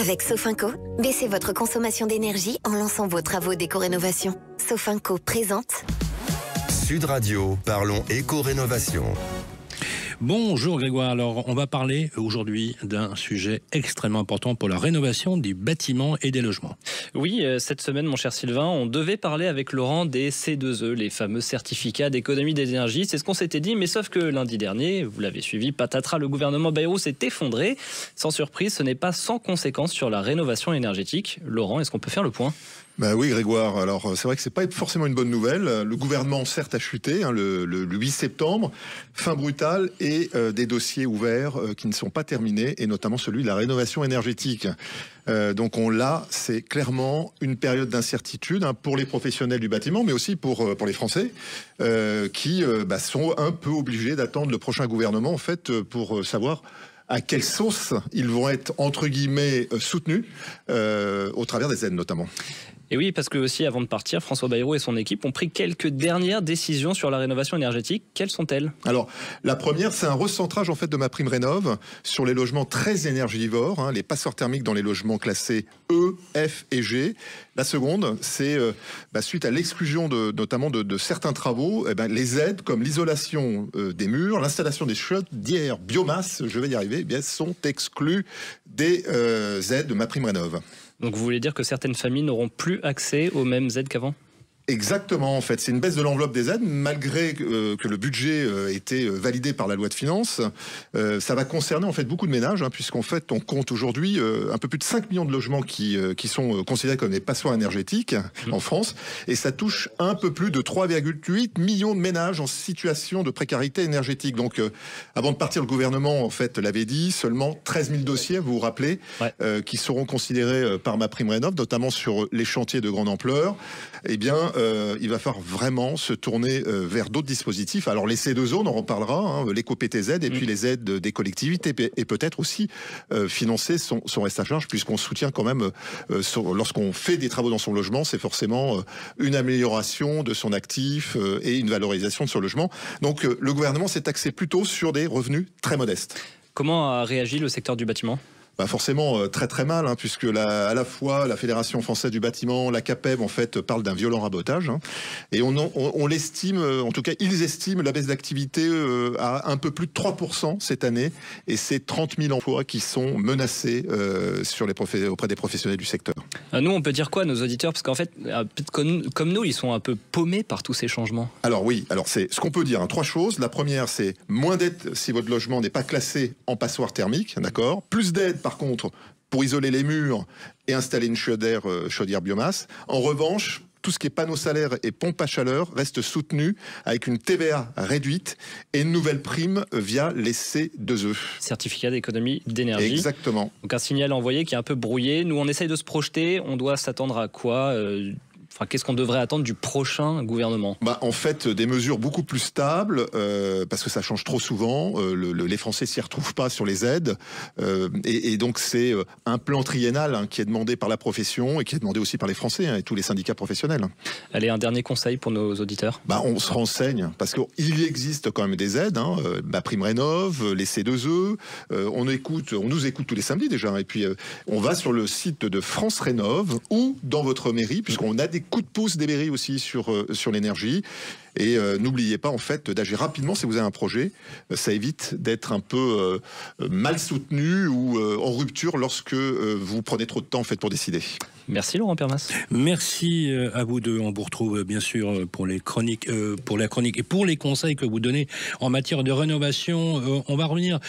Avec Sofinco, baissez votre consommation d'énergie en lançant vos travaux d'éco-rénovation. Sofinco présente Sud Radio, parlons éco-rénovation. Bonjour Grégoire, alors on va parler aujourd'hui d'un sujet extrêmement important pour la rénovation des bâtiments et des logements. Oui, cette semaine mon cher Sylvain, on devait parler avec Laurent des C2E, les fameux certificats d'économie d'énergie. C'est ce qu'on s'était dit, mais sauf que lundi dernier, vous l'avez suivi, patatras, le gouvernement Bayrou s'est effondré. Sans surprise, ce n'est pas sans conséquence sur la rénovation énergétique. Laurent, est-ce qu'on peut faire le point ? Ben oui Grégoire, alors c'est vrai que c'est pas forcément une bonne nouvelle. Le gouvernement certes a chuté le 8 septembre, fin brutale et des dossiers ouverts qui ne sont pas terminés et notamment celui de la rénovation énergétique. Donc c'est clairement une période d'incertitude pour les professionnels du bâtiment mais aussi pour les Français qui sont un peu obligés d'attendre le prochain gouvernement en fait pour savoir à quelle sauce ils vont être entre guillemets soutenus au travers des aides notamment. Et oui, parce que aussi, avant de partir, François Bayrou et son équipe ont pris quelques dernières décisions sur la rénovation énergétique. Quelles sont-elles ? Alors, la première, c'est un recentrage en fait de MaPrimeRénov sur les logements très énergivores, les passoires thermiques dans les logements classés E, F et G. La seconde, c'est suite à l'exclusion notamment de certains travaux, les aides comme l'isolation des murs, l'installation des chaudières biomasse, je vais y arriver, sont exclues des aides de MaPrimeRénov. Donc vous voulez dire que certaines familles n'auront plus accès aux mêmes aides qu'avant ? Exactement, en fait, c'est une baisse de l'enveloppe des aides, malgré que le budget ait été validé par la loi de finances. Ça va concerner en fait beaucoup de ménages, puisqu'en fait on compte aujourd'hui un peu plus de 5 millions de logements qui sont considérés comme des passoires énergétiques en France, et ça touche un peu plus de 3,8 millions de ménages en situation de précarité énergétique. Donc, avant de partir, le gouvernement en fait l'avait dit, seulement 13 000 dossiers, vous vous rappelez, qui seront considérés par MaPrimeRénov, notamment sur les chantiers de grande ampleur. Eh bien, il va falloir vraiment se tourner vers d'autres dispositifs. Alors les C2E, on en reparlera, l'éco-PTZ et puis les aides des collectivités et peut-être aussi financer son reste à charge, puisqu'on soutient quand même, lorsqu'on fait des travaux dans son logement, c'est forcément une amélioration de son actif et une valorisation de son logement. Donc le gouvernement s'est axé plutôt sur des revenus très modestes. Comment a réagi le secteur du bâtiment ? Forcément très très mal, puisque à la fois la Fédération française du bâtiment, la CAPEB en fait parle d'un violent rabotage, et on l'estime, en tout cas ils estiment la baisse d'activité à un peu plus de 3% cette année, et c'est 30 000 emplois qui sont menacés auprès des professionnels du secteur. Nous on peut dire quoi à nos auditeurs, parce qu'en fait comme nous ils sont un peu paumés par tous ces changements. Alors oui, c'est ce qu'on peut dire, 3 choses. La première, c'est moins d'aide si votre logement n'est pas classé en passoire thermique, d'accord. Plus d'aide par contre pour isoler les murs et installer une chaudière biomasse. En revanche, tout ce qui est panneaux solaires et pompes à chaleur reste soutenu avec une TVA réduite et une nouvelle prime via les C2E. Certificat d'économie d'énergie. Exactement. Donc un signal envoyé qui est un peu brouillé. Nous on essaye de se projeter, on doit s'attendre à quoi ? Qu'est-ce qu'on devrait attendre du prochain gouvernement ? En fait, des mesures beaucoup plus stables, parce que ça change trop souvent. Les Français s'y retrouvent pas sur les aides. Et donc, c'est un plan triennal qui est demandé par la profession et qui est demandé aussi par les Français et tous les syndicats professionnels. Allez, un dernier conseil pour nos auditeurs. On se renseigne, parce qu'il existe quand même des aides. MaPrimeRénov, les C2E. On nous écoute tous les samedis déjà. Et puis, on va sur le site de France Rénov ou dans votre mairie, puisqu'on a des coups de pouce des mairies aussi sur l'énergie. Et n'oubliez pas en fait d'agir rapidement si vous avez un projet. Ça évite d'être un peu mal soutenu ou en rupture lorsque vous prenez trop de temps en fait pour décider. Merci Laurent Permas. Merci à vous deux. On vous retrouve bien sûr pour les chroniques, pour la chronique et pour les conseils que vous donnez en matière de rénovation. On va revenir